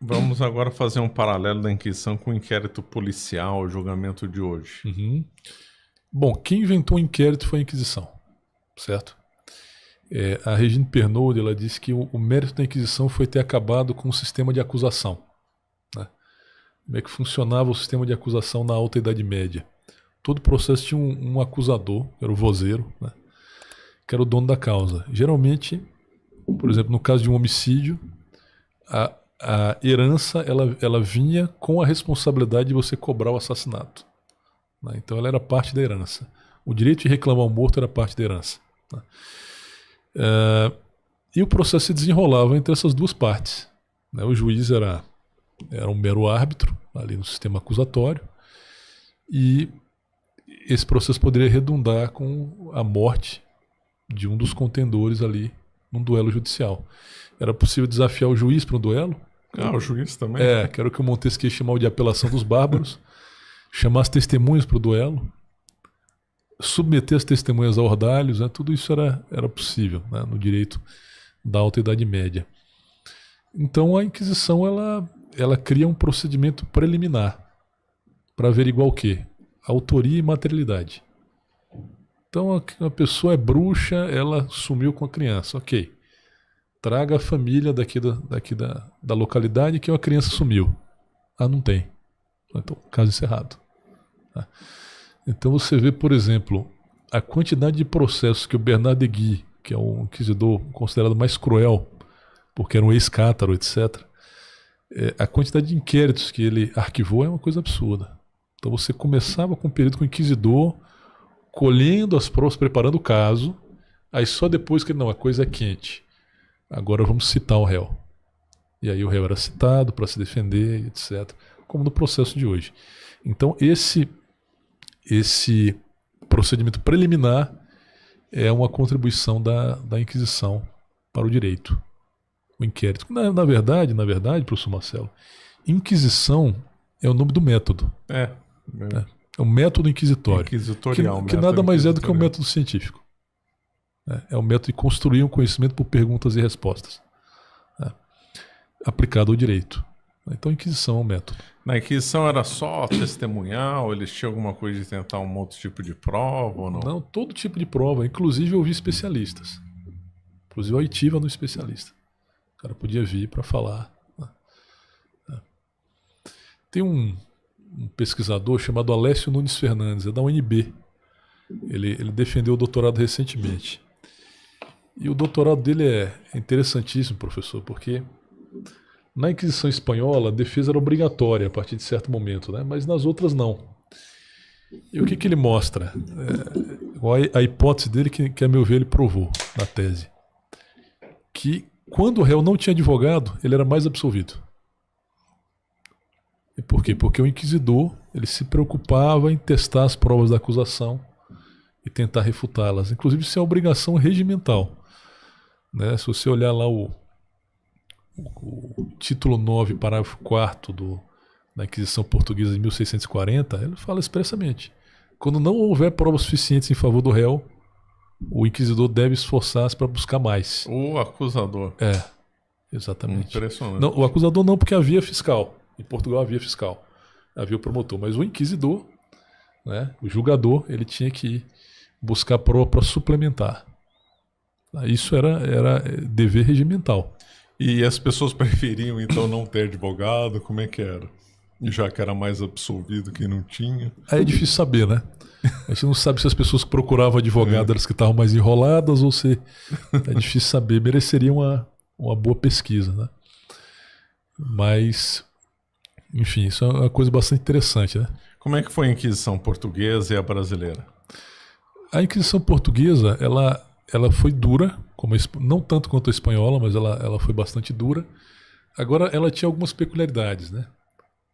Vamos agora fazer um paralelo da Inquisição com o inquérito policial, o julgamento de hoje. Uhum. Bom, quem inventou o inquérito foi a Inquisição, certo? A Regine Pernod, ela disse que o mérito da Inquisição foi ter acabado com o sistema de acusação. Né? Como é que funcionava o sistema de acusação na Alta Idade Média? Todo processo tinha um acusador, que era o vozeiro, né? Que era o dono da causa. Geralmente, por exemplo, no caso de um homicídio, a herança ela vinha com a responsabilidade de você cobrar o assassinato. Né? Então ela era parte da herança. O direito de reclamar o morto era parte da herança. Né? E o processo se desenrolava entre essas duas partes. Né? O juiz era um mero árbitro ali no sistema acusatório e esse processo poderia redundar com a morte de um dos contendores ali num duelo judicial. Era possível desafiar o juiz para um duelo. O juiz também? Que era o que o Montesquieu chamava de apelação dos bárbaros. Chamar as testemunhas para o duelo. Submeter as testemunhas a ordalhos. Né? Tudo isso era possível, né? No direito da Alta Idade Média. Então a Inquisição ela cria um procedimento preliminar para averiguar o quê? Autoria e materialidade. Então a pessoa é bruxa, ela sumiu com a criança. Ok. Traga a família daqui da localidade que a criança sumiu. Não tem. Então, caso encerrado. Então você vê, por exemplo, a quantidade de processos que o Bernard de Guy, que é o inquisidor considerado mais cruel, porque era um ex-cátaro, etc., a quantidade de inquéritos que ele arquivou é uma coisa absurda. Então você começava com o período com o inquisidor, colhendo as provas, preparando o caso, aí só depois que a coisa é quente. Agora vamos citar o réu. E aí o réu era citado para se defender, etc. Como no processo de hoje. Então esse procedimento preliminar é uma contribuição da Inquisição para o direito. O inquérito. Na verdade, professor Marcelo, Inquisição é o nome do método. É o método inquisitório. Inquisitorial. Que nada mais é do que um método científico. É o método de construir um conhecimento por perguntas e respostas. Aplicado ao direito. Então a Inquisição é um método. Na Inquisição era só testemunhal? Eles tinham alguma coisa de tentar um outro tipo de prova ou não? Não, todo tipo de prova. Inclusive eu vi especialistas. Inclusive a oitiva no especialista. O cara podia vir para falar. Tem um pesquisador chamado Alessio Nunes Fernandes, é da UNB. Ele defendeu o doutorado recentemente. E o doutorado dele é interessantíssimo, professor, porque na Inquisição Espanhola a defesa era obrigatória a partir de certo momento, né? Mas nas outras não. E o que ele mostra? A hipótese dele, que a meu ver ele provou na tese, que quando o réu não tinha advogado, ele era mais absolvido. E por quê? Porque o inquisidor ele se preocupava em testar as provas da acusação e tentar refutá-las. Inclusive isso é obrigação regimental. Né? Se você olhar lá o título 9, parágrafo 4º da Inquisição Portuguesa de 1640, ele fala expressamente: quando não houver provas suficientes em favor do réu, o inquisidor deve esforçar-se para buscar mais. O acusador. Exatamente. Impressionante. Não, o acusador não, porque havia fiscal. Em Portugal havia fiscal. Havia o promotor. Mas o inquisidor, né, o julgador, ele tinha que buscar prova para suplementar. Isso era dever regimental. E as pessoas preferiam então não ter advogado? Como é que era? Já que era mais absolvido que não tinha? Aí é difícil saber, né? A gente não sabe se as pessoas que procuravam advogado eram as que estavam mais enroladas ou se... É difícil saber. Mereceria uma boa pesquisa, né? Mas, enfim, isso é uma coisa bastante interessante, né? Como é que foi a Inquisição Portuguesa e a brasileira? A Inquisição Portuguesa, ela foi dura, não tanto quanto a espanhola, mas ela foi bastante dura. Agora, ela tinha algumas peculiaridades, né?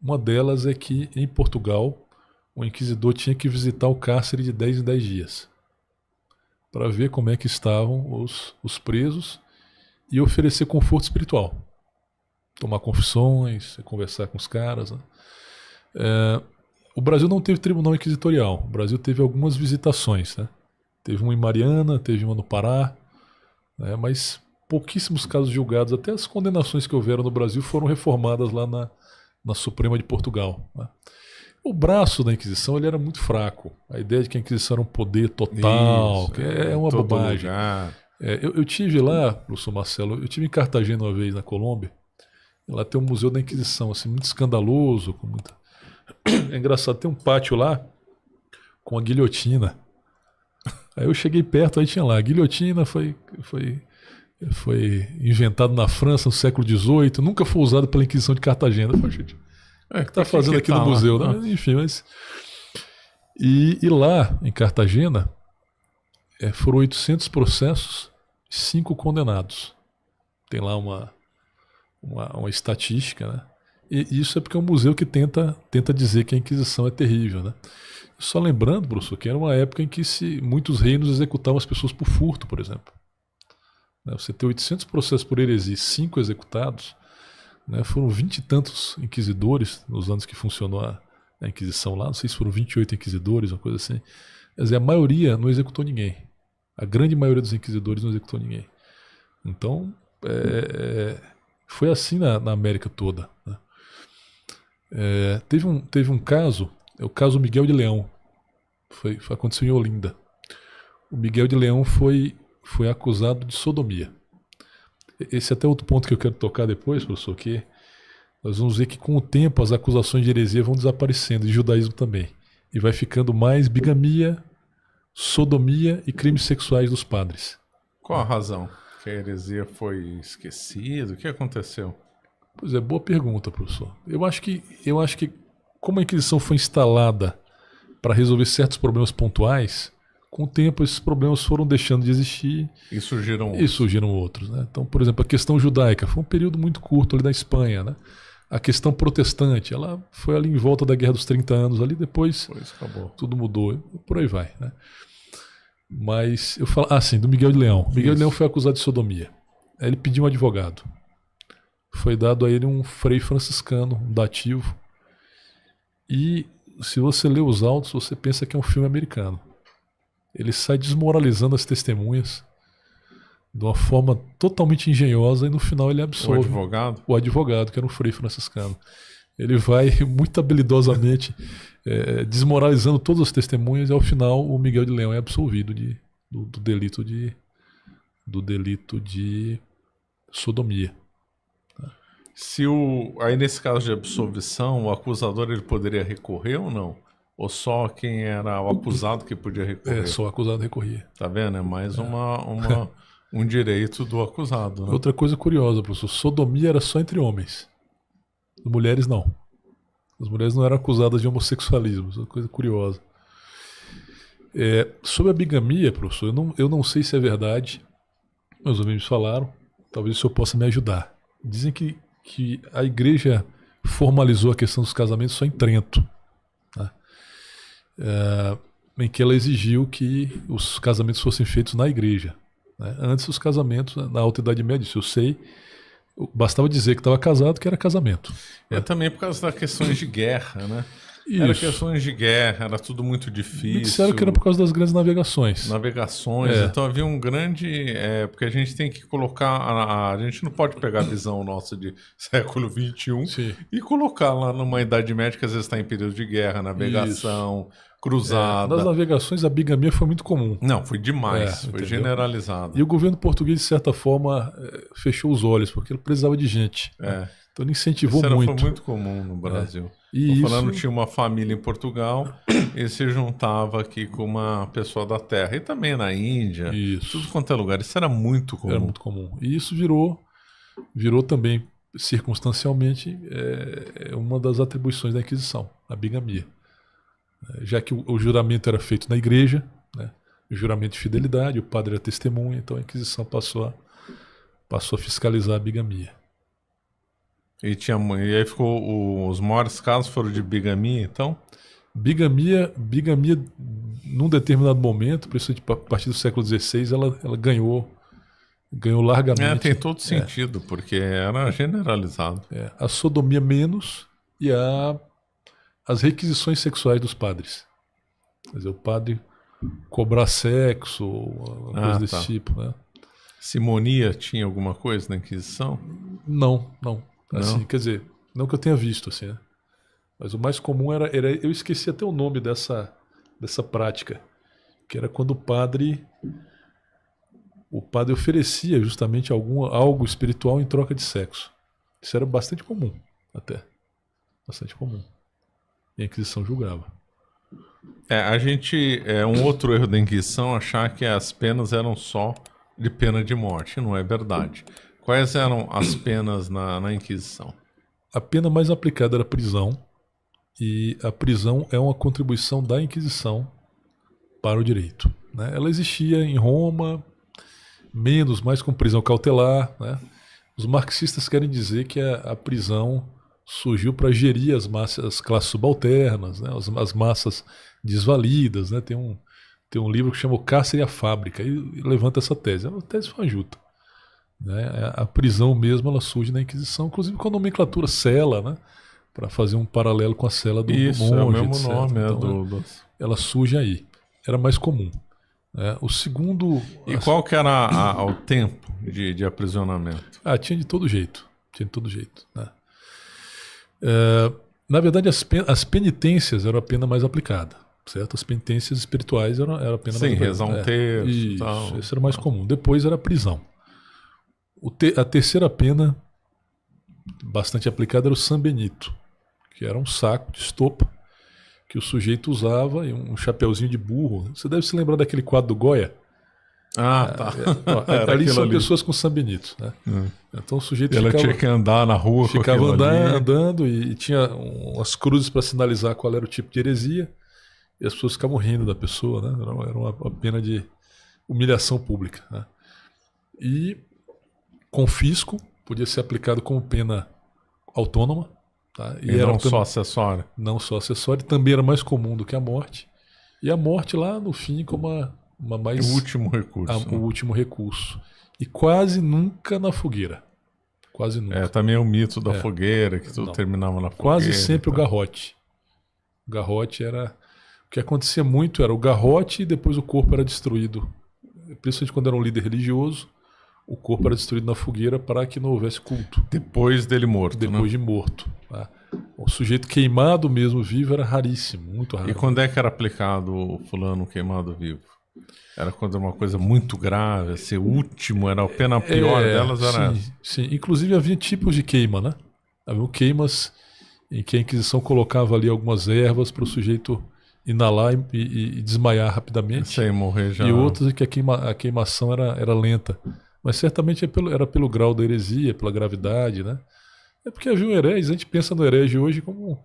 Uma delas é que, em Portugal, o inquisidor tinha que visitar o cárcere de 10 em 10 dias para ver como é que estavam os presos e oferecer conforto espiritual. Tomar confissões, conversar com os caras. Né? O Brasil não teve tribunal inquisitorial. O Brasil teve algumas visitações, né? Teve uma em Mariana, teve uma no Pará, né? Mas pouquíssimos casos julgados, até as condenações que houveram no Brasil foram reformadas lá na Suprema de Portugal, né? O braço da Inquisição ele era muito fraco. A ideia de que a Inquisição era um poder total, que é uma bobagem. Eu tive lá, professor Marcelo, eu tive em Cartagena uma vez, na Colômbia. Lá tem um museu da Inquisição, assim, muito escandaloso. É engraçado, tem um pátio lá com a guilhotina. Aí eu cheguei perto, aí tinha lá, a guilhotina foi inventado na França no século XVIII, nunca foi usado pela Inquisição de Cartagena. Poxa, gente, o que está fazendo aqui no museu? Né? Enfim, mas... E lá, em Cartagena, foram 800 processos e 5 condenados. Tem lá uma estatística, né? E isso é porque é um museu que tenta dizer que a Inquisição é terrível, né? Só lembrando, professor, que era uma época em que muitos reinos executavam as pessoas por furto, por exemplo. Você ter 800 processos por heresia e 5 executados, né? Foram 20 e tantos inquisidores nos anos que funcionou a Inquisição lá, não sei se foram 28 inquisidores, uma coisa assim. Quer dizer, a maioria não executou ninguém. A grande maioria dos inquisidores não executou ninguém. Então, foi assim na América toda, né? Teve um caso, é o caso Miguel de Leão. Aconteceu em Olinda. O Miguel de Leão foi acusado de sodomia. Esse é até outro ponto que eu quero tocar depois, professor, que nós vamos ver que com o tempo as acusações de heresia vão desaparecendo, e judaísmo também. E vai ficando mais bigamia, sodomia e crimes sexuais dos padres. Qual a razão? Que a heresia foi esquecida? O que aconteceu? Pois é, boa pergunta, professor. Eu acho que como a Inquisição foi instalada para resolver certos problemas pontuais, com o tempo esses problemas foram deixando de existir e surgiram outros, né? Então, por exemplo, a questão judaica foi um período muito curto ali na Espanha, né? A questão protestante, ela foi ali em volta da Guerra dos 30 anos, ali depois acabou. Tudo mudou, por aí vai, né? Mas eu falo, do Miguel de Leão. Miguel de Leão foi acusado de sodomia. Aí ele pediu um advogado. Foi dado a ele um frei franciscano, um dativo. E se você lê os autos, você pensa que é um filme americano. Ele sai desmoralizando as testemunhas de uma forma totalmente engenhosa e no final ele absolve o advogado, que era um frei franciscano. Ele vai muito habilidosamente desmoralizando todas as testemunhas e ao final o Miguel de Leão é absolvido do delito de sodomia. Aí nesse caso de absolvição, o acusador ele poderia recorrer ou não? Ou só quem era o acusado que podia recorrer? Só o acusado recorria. Tá vendo? É mais um direito do acusado, né? Outra coisa curiosa, professor, sodomia era só entre homens. As mulheres não. As mulheres não eram acusadas de homossexualismo. Isso é uma coisa curiosa. Sobre a bigamia, professor, eu não sei se é verdade. Meus amigos falaram. Talvez o senhor possa me ajudar. Dizem que a igreja formalizou a questão dos casamentos só em Trento, né? Em que ela exigiu que os casamentos fossem feitos na igreja, né? Antes os casamentos, na Alta Idade Média, isso eu sei, bastava dizer que estava casado que era casamento. Também por causa das questões de guerra, né? Isso. Era questões de guerra, era tudo muito difícil. Me disseram que era por causa das grandes navegações. Então havia um grande... porque a gente tem que colocar... A gente não pode pegar a visão nossa de século XXI e colocar lá numa Idade Média que às vezes está em período de guerra, navegação, cruzada. Nas navegações a bigamia foi muito comum. Não, foi demais, foi generalizado. E o governo português, de certa forma, fechou os olhos, porque ele precisava de gente. Então ele incentivou muito. Isso foi muito comum no Brasil. Tinha uma família em Portugal e se juntava aqui com uma pessoa da terra. E também na Índia, tudo quanto é lugar. Isso era muito comum. Era muito comum. E isso virou também, circunstancialmente, uma das atribuições da Inquisição, a bigamia. Já que o juramento era feito na igreja, né? O juramento de fidelidade, o padre era testemunha, então a Inquisição passou a fiscalizar a bigamia. E aí os maiores casos foram de bigamia, então? Bigamia, num determinado momento, principalmente a partir do século XVI, ela ganhou largamente. Tem todo sentido, porque era generalizado. A sodomia menos e as requisições sexuais dos padres. Quer dizer, o padre cobrar sexo, uma coisa desse tipo, né? Simonia tinha alguma coisa na Inquisição? Não. Assim, quer dizer, não que eu tenha visto, assim, né? Mas o mais comum era eu esqueci até o nome dessa prática, que era quando o padre oferecia justamente algo espiritual em troca de sexo. Isso era bastante comum, até. Bastante comum. E a Inquisição julgava. É um outro erro da Inquisição achar que as penas eram só de pena de morte. Não é verdade. Quais eram as penas na Inquisição? A pena mais aplicada era a prisão. E a prisão é uma contribuição da Inquisição para o direito, né? Ela existia em Roma, mais com prisão cautelar, né? Os marxistas querem dizer que a prisão surgiu para gerir as classes subalternas, né? As massas desvalidas, né? Tem um livro que chama O Cárcere e a Fábrica e levanta essa tese. É uma tese fajuta, né? A prisão mesmo ela surge na Inquisição, inclusive com a nomenclatura cela, né? Para fazer um paralelo com a cela do monge, é o mesmo etc. nome. Então, ela surge aí. Era mais comum. O segundo... E qual que era o tempo de aprisionamento? Tinha de todo jeito. Né? Na verdade, as penitências eram a pena mais aplicada. Certo? As penitências espirituais eram a pena mais aplicada. Sim, rezar um terço e tal. Isso era mais comum. Depois era a prisão. A terceira pena bastante aplicada era o San Benito, que era um saco de estopa que o sujeito usava e um chapeuzinho de burro. Você deve se lembrar daquele quadro do Goya. Tá. Ali são pessoas com San Benito, né? Então o sujeito tinha que andar na rua. Ficava andando e tinha umas cruzes para sinalizar qual era o tipo de heresia. E as pessoas ficavam rindo da pessoa, né? Era uma pena de humilhação pública, né? E confisco podia ser aplicado como pena autônoma. Tá? E não só acessória. Não só acessória, também era mais comum do que a morte. E a morte lá no fim como uma mais... O último recurso. O último recurso. E quase nunca na fogueira. Quase nunca. Também é o mito da fogueira, que tudo terminava na fogueira. Quase sempre o garrote. O garrote era... O que acontecia muito era o garrote e depois o corpo era destruído. Principalmente quando era um líder religioso, o corpo era destruído na fogueira para que não houvesse culto. Depois dele morto, Depois de morto. Tá? O sujeito queimado mesmo vivo era raríssimo, muito raro. E quando é que era aplicado o fulano queimado vivo? Era quando era uma coisa muito grave, ser último, era a pena pior delas? Era sim, inclusive havia tipos de queima, né? Havia queimas em que a Inquisição colocava ali algumas ervas para o sujeito inalar e desmaiar rapidamente. Sem morrer já. E outras em que a queimação era lenta. Mas certamente era pelo grau da heresia, pela gravidade, né? É porque havia um herege, a gente pensa no herege hoje como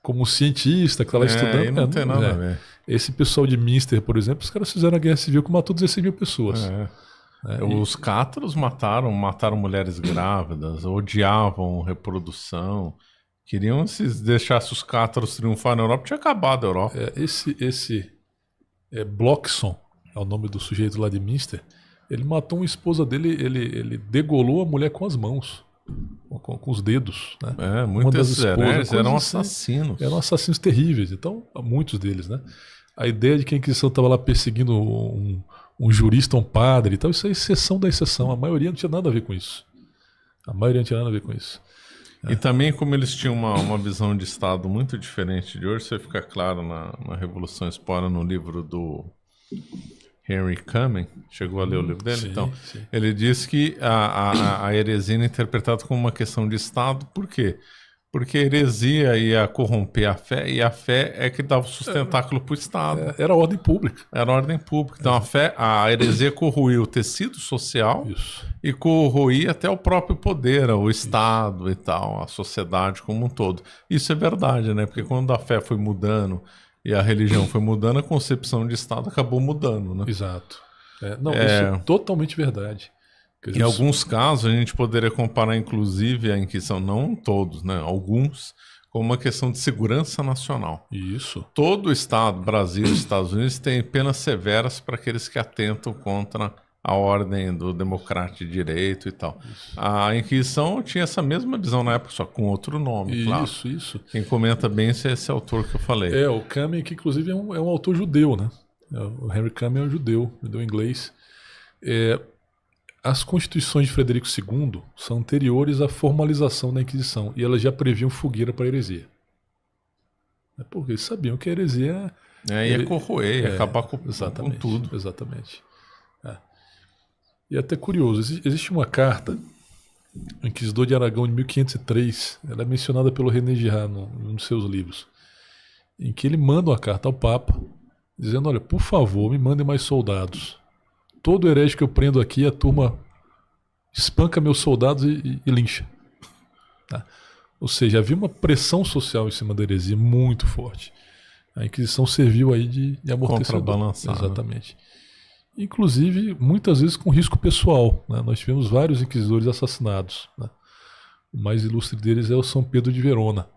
um cientista que está lá estudando. E não tem nada a ver. Esse pessoal de Münster, por exemplo, os caras fizeram a guerra civil que matou 16 mil pessoas. Os cátaros mataram mulheres grávidas, odiavam reprodução, queriam se deixasse os cátaros triunfar na Europa, tinha acabado a Europa. Esse Blockson, é o nome do sujeito lá de Münster. Ele matou uma esposa dele, ele degolou a mulher com as mãos, com os dedos. Né? Muitas hereges eram assassinos. Eram assassinos terríveis, então, muitos deles. Né? A ideia de que a Inquisição estava lá perseguindo um jurista, um padre e tal, isso é exceção da exceção. A maioria não tinha nada a ver com isso. E também como eles tinham uma visão de Estado muito diferente de hoje, isso vai ficar claro na Revolução Espora, no livro do Henry Cumming, chegou a ler o livro dele? Sim. Ele diz que a heresia é interpretada como uma questão de Estado. Por quê? Porque a heresia ia corromper a fé, e a fé é que dava o sustentáculo para o Estado. Era ordem pública. Então a heresia corroía o tecido social. Isso. E corroía até o próprio poder, o Estado e tal, a sociedade como um todo. Isso é verdade, né? Porque quando a fé foi mudando e a religião foi mudando, a concepção de Estado acabou mudando, né? Exato. Isso é totalmente verdade. Em alguns casos, a gente poderia comparar, inclusive, a Inquisição, não todos, né? Alguns, com uma questão de segurança nacional. Isso. Todo o Estado, Brasil e Estados Unidos, tem penas severas para aqueles que atentam contra a ordem do democrático de direito e tal. Isso. A Inquisição tinha essa mesma visão na época, só com outro nome, claro. Isso. Quem comenta bem é esse autor que eu falei. O Cumming, que inclusive é um autor judeu, né? O Henry Cumming é um judeu inglês. as constituições de Frederico II são anteriores à formalização da Inquisição e elas já previam fogueira para a heresia. Porque eles sabiam que a heresia ia corroer, ia acabar com tudo. Exatamente. E é até curioso, existe uma carta do Inquisidor de Aragão de 1503, ela é mencionada pelo René Girard em um dos seus livros, em que ele manda uma carta ao Papa, dizendo, olha, por favor, me mandem mais soldados. Todo herege que eu prendo aqui, a turma espanca meus soldados e lincha. Ou seja, havia uma pressão social em cima da heresia muito forte. A Inquisição serviu aí de amortecedor. Contrabalançar. Exatamente. Inclusive, muitas vezes com risco pessoal. Nós tivemos vários inquisidores assassinados. O mais ilustre deles é o São Pedro de Verona,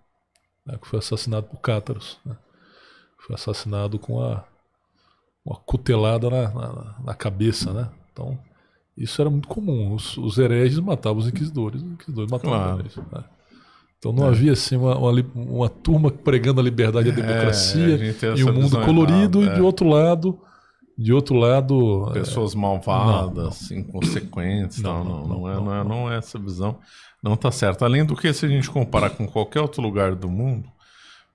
que foi assassinado por cátaros. Foi assassinado com uma cutelada na cabeça. Então, isso era muito comum. Os hereges matavam os inquisidores matavam os hereges. Então não havia assim uma turma pregando a liberdade e a democracia e um mundo colorido errada, e de outro lado pessoas malvadas, inconsequentes. Não é essa visão. Não está certo. Além do que, se a gente comparar com qualquer outro lugar do mundo,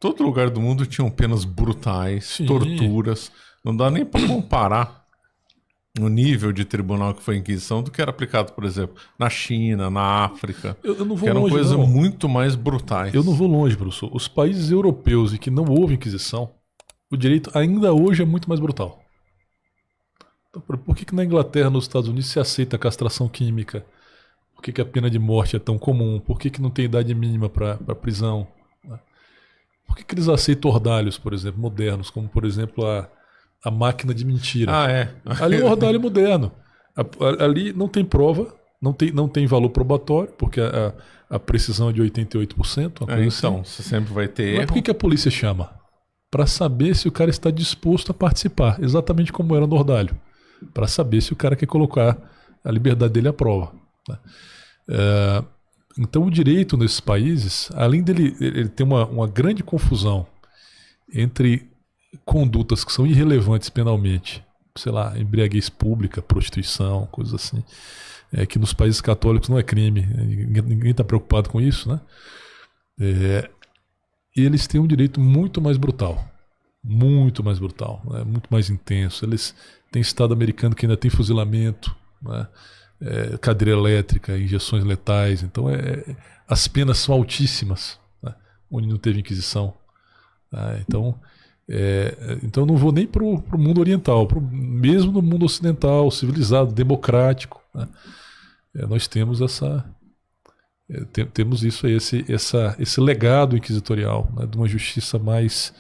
todo lugar do mundo tinham penas brutais, torturas. Não dá nem para comparar o nível de tribunal que foi a Inquisição do que era aplicado, por exemplo, na China, na África, eu não vou que eram longe, coisas não. muito mais brutais. Eu não vou longe, professor. Os países europeus em que não houve Inquisição, o direito ainda hoje é muito mais brutal. Então, por que na Inglaterra, nos Estados Unidos, se aceita a castração química? Por que a pena de morte é tão comum? Por que não tem idade mínima para prisão? Por que eles aceitam ordalhos, por exemplo, modernos, como, por exemplo, a máquina de mentira? Ali é um ordalho moderno. Ali não tem prova, não tem valor probatório, porque a precisão é de 88%. Então, você sempre vai ter erro. Mas por que a polícia chama? Para saber se o cara está disposto a participar, exatamente como era no ordalho. Para saber se o cara quer colocar a liberdade dele à prova. Então o direito nesses países, além dele ele tem uma grande confusão entre condutas que são irrelevantes penalmente, sei lá, embriaguez pública, prostituição, coisas assim, que nos países católicos não é crime, ninguém está preocupado com isso, né? E eles têm um direito muito mais brutal, muito mais intenso. Eles têm estado americano que ainda tem fuzilamento, né? Cadeira elétrica, injeções letais, então as penas são altíssimas, né? Onde não teve Inquisição. Então eu não vou nem para o mundo oriental, mesmo no mundo ocidental, civilizado, democrático, né? Nós temos temos isso aí, esse legado inquisitorial, né? De uma justiça mais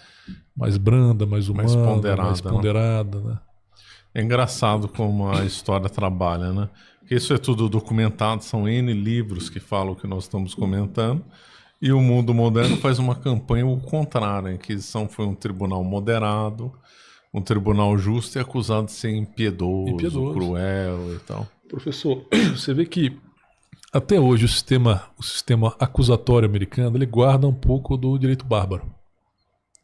branda, mais humana, mais ponderada, né? É engraçado como a história trabalha, né? Porque isso é tudo documentado, são N livros que falam o que nós estamos comentando, e o mundo moderno faz uma campanha o contrário. A Inquisição foi um tribunal moderado, um tribunal justo e acusado de ser impiedoso, cruel e tal. Professor, você vê que até hoje o sistema acusatório americano ele guarda um pouco do direito bárbaro.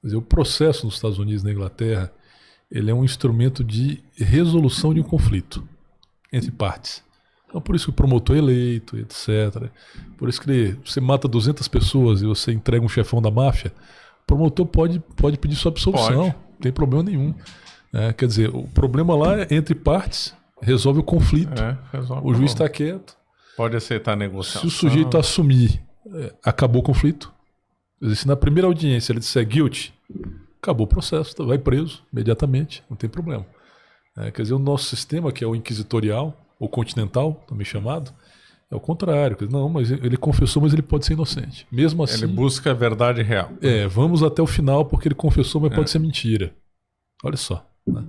Quer dizer, o processo nos Estados Unidos e na Inglaterra ele é um instrumento de resolução de um conflito entre partes. Então, por isso que o promotor é eleito, etc. Por isso que você mata 200 pessoas e você entrega um chefão da máfia, o promotor pode pedir sua absolução, não tem problema nenhum. Quer dizer, o problema lá é entre partes, resolve o conflito. O juiz está quieto. Pode aceitar a negociação. Se o sujeito assumir, acabou o conflito. Quer dizer, se na primeira audiência ele disser guilty, acabou o processo, vai preso imediatamente, não tem problema. Quer dizer, o nosso sistema, que é o inquisitorial, ou continental, também chamado, é o contrário. Não, mas ele confessou, mas ele pode ser inocente. Mesmo assim... Ele busca a verdade real. Vamos até o final, porque ele confessou, mas pode ser mentira. Olha só. Né?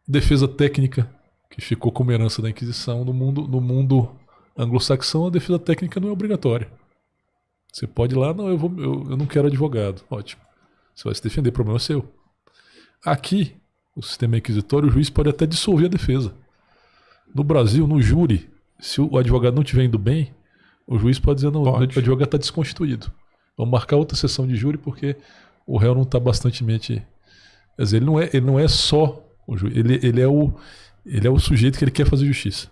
Defesa técnica, que ficou como herança da Inquisição. No mundo anglo-saxão, a defesa técnica não é obrigatória. Você pode ir lá, não, eu não quero advogado. Ótimo. Você vai se defender, problema é seu. Aqui, o sistema inquisitório, o juiz pode até dissolver a defesa. No Brasil, no júri, se o advogado não estiver indo bem, o juiz pode dizer, não, o advogado está desconstituído. Vamos marcar outra sessão de júri porque o réu não está bastantemente... Quer dizer, ele não é só o juiz, ele é o sujeito que ele quer fazer justiça.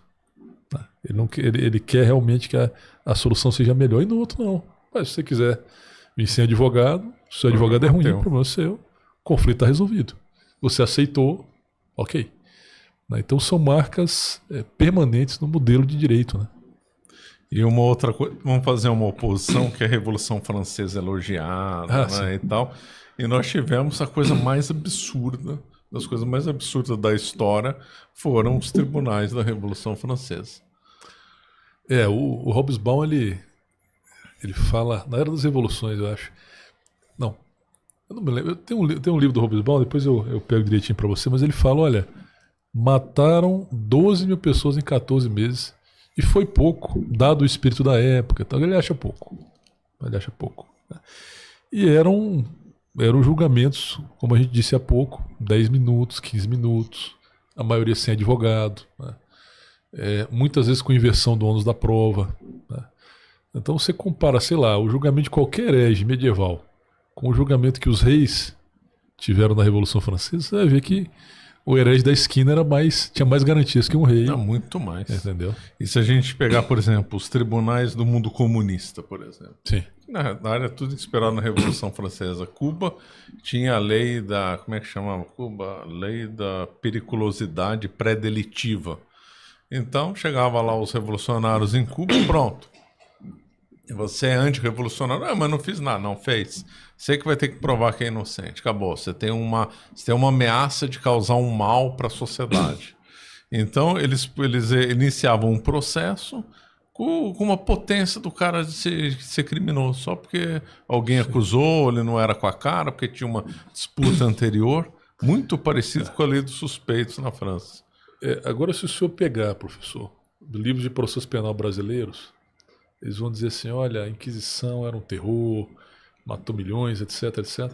Ele quer realmente que a solução seja melhor. E no outro, não. Mas se você quiser vir sem advogado, se o advogado é ruim, o problema é seu. O conflito está resolvido. Você aceitou, ok. Então são marcas permanentes no modelo de direito, né? E uma outra coisa, vamos fazer uma oposição, que a Revolução Francesa elogiada, né, e tal. E nós tivemos a coisa mais absurda, das coisas mais absurdas da história, foram os tribunais da Revolução Francesa. O Hobsbawm, ele fala, na Era das Revoluções, eu acho. Não, eu não me lembro. Eu tenho um livro do Hobsbawm, depois eu pego direitinho para você, mas ele fala, olha, mataram 12 mil pessoas em 14 meses. E foi pouco, dado o espírito da época. Então ele acha pouco. Né? E eram julgamentos, como a gente disse há pouco, 10 minutos, 15 minutos, a maioria sem advogado, né? Muitas vezes com inversão do ônus da prova. Né? Então você compara, sei lá, o julgamento de qualquer herege medieval com o julgamento que os reis tiveram na Revolução Francesa, você vai ver que o herege da esquina tinha mais garantias que um rei. Não, muito mais. Entendeu? E se a gente pegar, por exemplo, os tribunais do mundo comunista, por exemplo. Sim. Na verdade, é tudo inspirado na Revolução Francesa. Cuba tinha a lei da... Como é que chamava Cuba? A lei da periculosidade pré-delitiva. Então, chegava lá os revolucionários em Cuba e pronto. Você é anti-revolucionário? Mas não fiz nada. Não fez. Você que vai ter que provar que é inocente. Acabou. Você tem uma ameaça de causar um mal para a sociedade. Então, eles iniciavam um processo com uma potência do cara de ser criminoso. Só porque alguém acusou, ele não era com a cara, porque tinha uma disputa anterior. Muito parecido com a lei dos suspeitos na França. Agora, se o senhor pegar, professor, livros de processo penal brasileiros, eles vão dizer assim, olha, a Inquisição era um terror, matou milhões, etc, etc.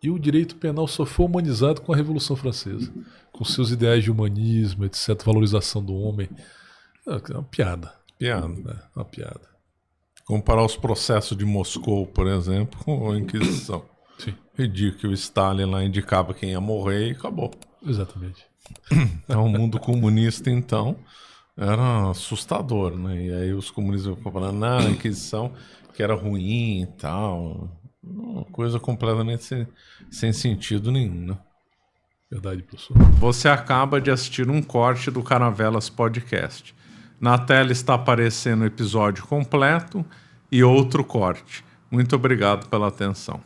E o direito penal só foi humanizado com a Revolução Francesa, com seus ideais de humanismo, etc, valorização do homem. É uma piada. Uma piada. Comparar os processos de Moscou, por exemplo, com a Inquisição. Sim. Ridículo que o Stalin lá indicava quem ia morrer e acabou. Exatamente. Então, o mundo comunista, então, era assustador, né? E aí os comunistas ficam falando, a Inquisição que era ruim e tal. Uma coisa completamente sem sentido nenhum, né? Verdade, professor. Você acaba de assistir um corte do Caravelas Podcast. Na tela está aparecendo o episódio completo e outro corte. Muito obrigado pela atenção.